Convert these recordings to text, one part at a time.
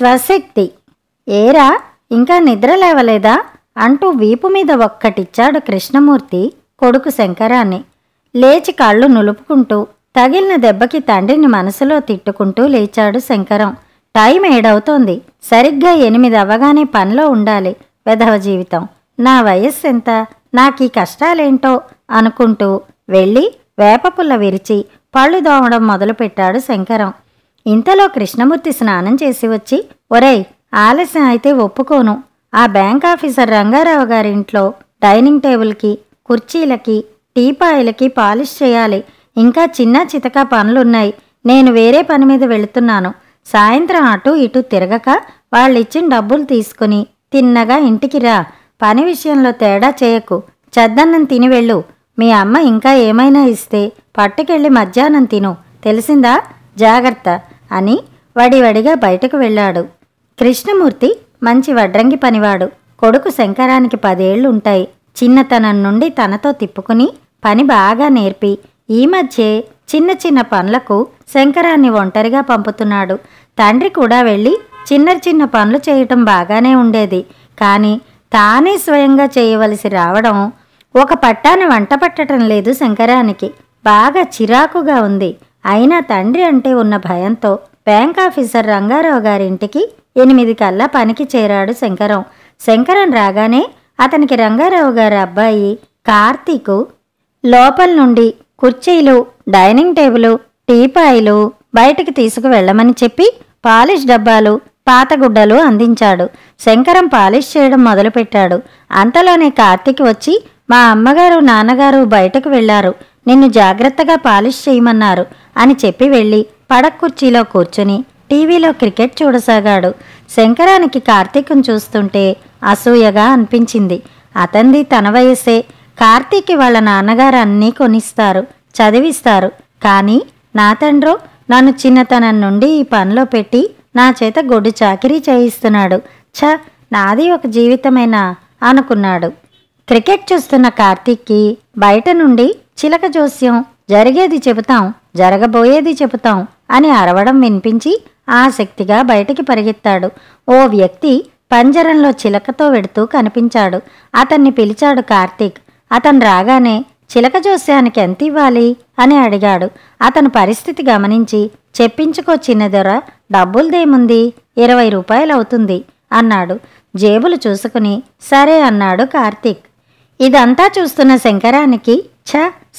స్వశక్తి. ఏరా ఇంకా నిద్ర లేవలేదా అంటూ వీపు మీద ఒక్కటిచ్చాడు కృష్ణమూర్తి కొడుకు శంకరాన్ని. లేచి కళ్ళు నులుపుకుంటూ తగిలిన దెబ్బకి తండ్రిని మనసులో తిట్టుకుంటూ లేచాడు శంకరం. టైం 7 అవుతోంది. సరిగ్గా 8 అవ్వగానే పనిలో ఉండాలి. వెధవ జీవితం. నా వయస్సు ఎంత, నాకీ కష్టాలేంటో అనుకుంటూ వెళ్ళి వేపపుల్ల విరిచి పళ్ళు దోమడం మొదలుపెట్టాడు శంకరం. ఇంతలో కృష్ణమూర్తి స్నానం చేసి వచ్చి, ఒరేయ్ ఆలస్యం అయితే ఒప్పుకోను. ఆ బ్యాంక్ ఆఫీసర్ రంగారావు గారింట్లో డైనింగ్ టేబుల్కి, కుర్చీలకి, టీపాయిలకి పాలిష్ చేయాలి. ఇంకా చిన్న చితక పనులున్నాయి. నేను వేరే పని మీద వెళుతున్నాను. సాయంత్రం అటు ఇటు తిరగక వాళ్ళిచ్చిన డబ్బులు తీసుకుని తిన్నగా ఇంటికి రా. పని విషయంలో తేడా చేయకు. చద్దన్నం తిని వెళ్ళు. మీ అమ్మ ఇంకా ఏమైనా ఇస్తే పట్టుకెళ్ళి మధ్యాహ్నం తిను. తెలిసిందా? జాగ్రత్త అని వడివడిగా బయటకు వెళ్ళాడు. కృష్ణమూర్తి మంచి వడ్రంగి పనివాడు. కొడుకు శంకరానికి 10 ఏళ్లు ఉంటాయి. చిన్నతనం నుండి తనతో తిప్పుకుని పని బాగా నేర్పి ఈ మధ్యే చిన్న చిన్న పనులకు శంకరాన్ని ఒంటరిగా పంపుతున్నాడు. తండ్రి కూడా వెళ్ళి చిన్న పనులు చేయటం బాగానే ఉండేది. కానీ తానే స్వయంగా చేయవలసి రావడం ఒక పట్టాన వంట పట్టడం లేదు శంకరానికి. బాగా చిరాకుగా ఉంది. అయినా తండ్రి అంటే ఉన్న భయంతో బ్యాంక్ ఆఫీసర్ రంగారావు గారింటికి 8 కల్లా పనికి చేరాడు శంకరం. శంకరం రాగానే అతనికి రంగారావు గారి అబ్బాయి కార్తీకు లోపల నుండి కుర్చీలు, డైనింగ్ టేబుల్, టీపాయిలు బయటికి తీసుకువెళ్ళమని చెప్పి పాలిష్ డబ్బాలు, పాతగుడ్డలు అందించాడు. శంకరం పాలిష్ చేయడం మొదలుపెట్టాడు. అంతలోనే కార్తీక్ వచ్చి, మా అమ్మగారు నాన్నగారు బయటకు వెళ్లారు, నిన్ను జాగ్రత్తగా పాలిష్ చేయమన్నారు అని చెప్పి వెళ్ళి పడక కుర్చీలో కూర్చుని టీవీలో క్రికెట్ చూడసాగాడు. శంకరానికి కార్తీక్ను చూస్తుంటే అసూయగా అనిపించింది. అతంది తన వయస్సే. కార్తీక్కి వాళ్ళ నాన్నగారు అన్నీ కొనిస్తారు, చదివిస్తారు. కానీ నా తండ్రో నన్ను చిన్నతనం నుండి ఈ పనిలో పెట్టి నా చేత గొడ్డు చాకిరీ చేయిస్తున్నాడు. నాది ఒక జీవితమేనా అనుకున్నాడు. క్రికెట్ చూస్తున్న కార్తీక్కి బయట నుండి చిలక జోస్యం, జరిగేది చెబుతాం, జరగబోయేది చెబుతాం అని అరవడం వినిపించి ఆసక్తిగా బయటికి పరిగెత్తాడు. ఓ వ్యక్తి పంజరంలో చిలకతో వెడుతూ కనిపించాడు. అతన్ని పిలిచాడు కార్తీక్. అతను రాగానే చిలక జోస్యానికి ఎంత ఇవ్వాలి అని అడిగాడు. అతను పరిస్థితి గమనించి, చెప్పించుకో చిన్నదొర, డబ్బులదేముంది, 20 రూపాయలు అవుతుంది అన్నాడు. జేబులు చూసుకుని సరే అన్నాడు కార్తీక్. ఇదంతా చూస్తున్న శంకరానికి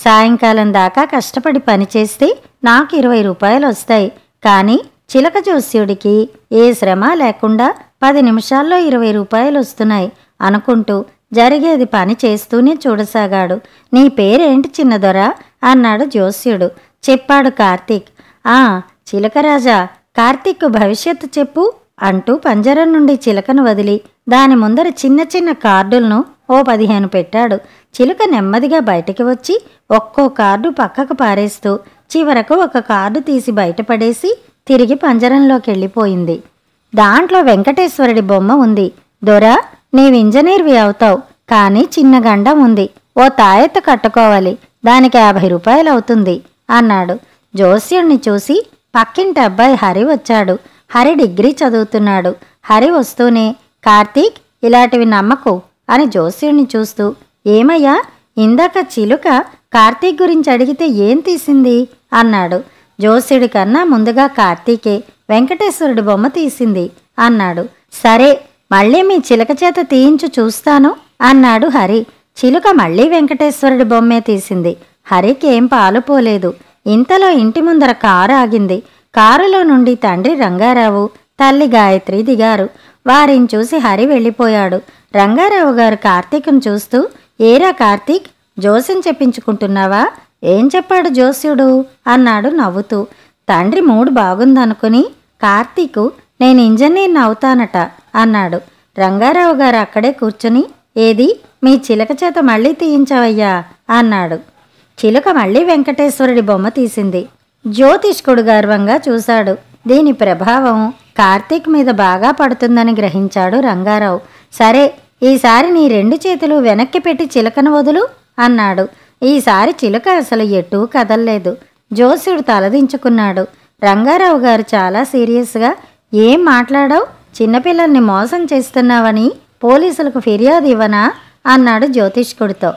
సాయంకాలం దాకా కష్టపడి పనిచేస్తే నాకు 20 రూపాయలు వస్తాయి. కానీ చిలక జోస్యుడికి ఏ శ్రమ లేకుండా 10 నిమిషాల్లో 20 రూపాయలు వస్తున్నాయి అనుకుంటూ జరిగేది పని చేస్తూనే చూడసాగాడు. నీ పేరేంటి చిన్నదొరా అన్నాడు జోస్యుడు. చెప్పాడు కార్తీక్. చిలకరాజా, కార్తీక్ భవిష్యత్తు చెప్పు అంటూ పంజరం నుండి చిలకను వదిలి దాని ముందర చిన్న కార్డులను ఓ 15 పెట్టాడు. చిలుక నెమ్మదిగా బయటికి వచ్చి ఒక్కో కార్డు పక్కకు పారేస్తూ చివరకు ఒక కార్డు తీసి బయటపడేసి తిరిగి పంజరంలోకి వెళ్ళిపోయింది. దాంట్లో వెంకటేశ్వరుడి బొమ్మ ఉంది. దొరా, నీవు ఇంజనీర్వి అవుతావు, కానీ చిన్న గండం ఉంది. ఓ తాయెత్తు కట్టుకోవాలి, దానికి 50 రూపాయలు అవుతుంది అన్నాడు. జోస్యుణ్ణి చూసి పక్కింటి అబ్బాయి హరి వచ్చాడు. హరి డిగ్రీ చదువుతున్నాడు. హరి వస్తూనే, కార్తీక్ ఇలాంటివి నమ్మకు అని జోస్యుణ్ణి చూస్తూ, ఏమయ్యా, ఇందాక చిలుక కార్తీక్ గురించి అడిగితే ఏం తీసింది అన్నాడు. జోస్యుడి కన్నా ముందుగా కార్తీకే వెంకటేశ్వరుడి బొమ్మ తీసింది అన్నాడు. సరే, మళ్ళీ మీ చిలక చేత తీయించు చూస్తాను అన్నాడు హరి. చిలుక మళ్ళీ వెంకటేశ్వరుడి బొమ్మే తీసింది. హరికి ఏం పాలుపోలేదు. ఇంతలో ఇంటి ముందర కారు ఆగింది. కారులో నుండి తండ్రి రంగారావు, తల్లి గాయత్రి దిగారు. వారిని చూసి హరి వెళ్ళిపోయాడు. రంగారావు గారు కార్తీక్ను చూస్తూ, ఏరా కార్తీక్, జోస్యం చెప్పించుకుంటున్నావా? ఏం చెప్పాడు జోస్యుడు అన్నాడు నవ్వుతూ. తండ్రి మూడు బాగుందనుకుని కార్తీకు నేను ఇంజనీర్ని అవుతానట అన్నాడు. రంగారావు గారు అక్కడే కూర్చుని, ఏది మీ చిలక చేత మళ్ళీ తీయించవయ్యా అన్నాడు. చిలుక మళ్ళీ వెంకటేశ్వరుడి బొమ్మ తీసింది. జ్యోతిష్కుడు గర్వంగా చూశాడు. దీని ప్రభావం కార్తీక్ మీద బాగా పడుతుందని గ్రహించాడు రంగారావు. సరే, ఈసారి నీ 2 చేతులు వెనక్కి పెట్టి చిలకను వదులు అన్నాడు. ఈసారి చిలుక అసలు ఎటూ కదల్లేదు. జోస్యుడు తలదించుకున్నాడు. రంగారావు గారు చాలా సీరియస్గా, ఏం మాట్లాడావు? చిన్నపిల్లల్ని మోసం చేస్తున్నావని పోలీసులకు ఫిర్యాదు ఇవ్వనా అన్నాడు జ్యోతిష్కుడితో.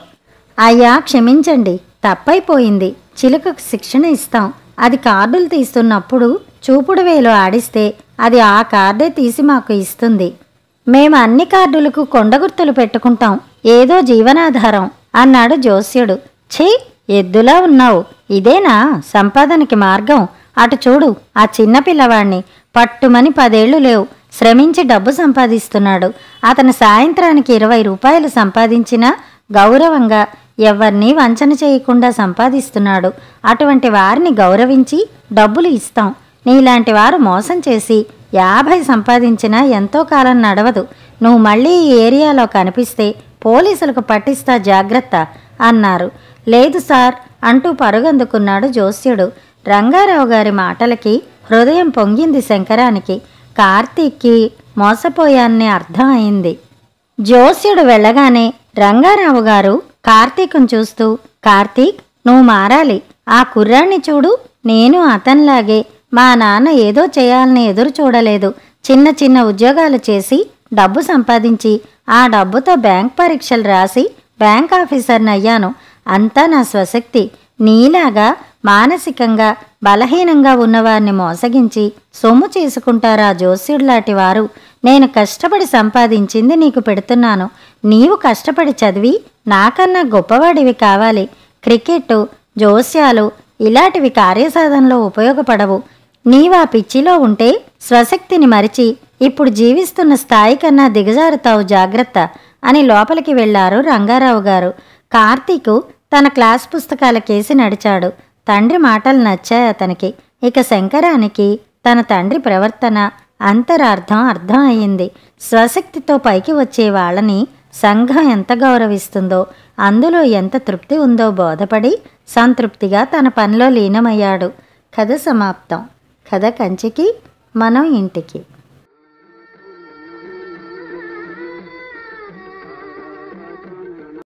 అయ్యా క్షమించండి, తప్పైపోయింది. చిలుకకు శిక్షణ ఇస్తాం. అది కార్డులు తీస్తున్నప్పుడు చూపుడు వేలు ఆడిస్తే అది ఆ కార్డే తీసి మాకు ఇస్తుంది. మేము అన్ని కార్డులకు కొండగుర్తులు పెట్టుకుంటాం, ఏదో జీవనాధారం అన్నాడు జోస్యుడు. ఛీ, ఎద్దులా ఉన్నావు. ఇదేనా సంపాదనకి మార్గం? అటు చూడు, ఆ చిన్న పిల్లవాణ్ణి పట్టుమని 10 ఏళ్లు లేవు, శ్రమించి డబ్బు సంపాదిస్తున్నాడు. అతను సాయంత్రానికి 20 రూపాయలు సంపాదించినా గౌరవంగా ఎవ్వరినీ వంచన చేయకుండా సంపాదిస్తున్నాడు. అటువంటి వారిని గౌరవించి డబ్బులు ఇస్తాం. నీలాంటి వారు మోసం చేసి 50 సంపాదించినా ఎంతో కాలం నడవదు. నువ్వు మళ్ళీ ఈ ఏరియాలో కనిపిస్తే పోలీసులకు పట్టిస్తా, జాగ్రత్త అన్నారు. లేదు సార్ అంటూ పరుగందుకున్నాడు జోస్యుడు. రంగారావు గారి మాటలకి హృదయం పొంగింది శంకరానికి. కార్తీక్కి మోసపోయాన్ని అర్థం అయింది. జోస్యుడు వెళ్ళగానే రంగారావు గారు కార్తీక్ను చూస్తూ, కార్తీక్, నువ్వు మారాలి. ఆ కుర్రాన్ని చూడు, నేను అతనిలాగే మా నాన్న ఏదో చేయాలని ఎదురు చూడలేదు. చిన్న చిన్న ఉద్యోగాలు చేసి డబ్బు సంపాదించి ఆ డబ్బుతో బ్యాంక్ పరీక్షలు రాసి బ్యాంక్ ఆఫీసర్ని అయ్యాను. అంతా నా స్వశక్తి. నీలాగా మానసికంగా బలహీనంగా ఉన్నవారిని మోసగించి సొమ్ము చేసుకుంటారా జోస్యుడిలాంటి వారు? నేను కష్టపడి సంపాదించింది నీకు పెడుతున్నాను. నీవు కష్టపడి చదివి నాకన్నా గొప్పవాడివి కావాలి. క్రికెట్, జోస్యాలు ఇలాంటివి కార్యసాధనలో ఉపయోగపడవు. నీవా పిచ్చిలో ఉంటే స్వశక్తిని మరిచి ఇప్పుడు జీవిస్తున్న స్థాయి కన్నా దిగజారుతావు, జాగ్రత్త అని లోపలికి వెళ్లారు రంగారావు గారు. కార్తీకు తన క్లాస్ పుస్తకాల కేసి నడిచాడు. తండ్రి మాటలు నచ్చాయి అతనికి. ఇక శంకరానికి తన తండ్రి ప్రవర్తన అంతరార్థం అర్థం అయ్యింది. స్వశక్తితో పైకి వచ్చే వాళ్ళని సంఘం ఎంత గౌరవిస్తుందో, అందులో ఎంత తృప్తి ఉందో బోధపడి సంతృప్తిగా తన పనిలో లీనమయ్యాడు. కథ సమాప్తం. కథ కంచికి, మనం ఇంటికి.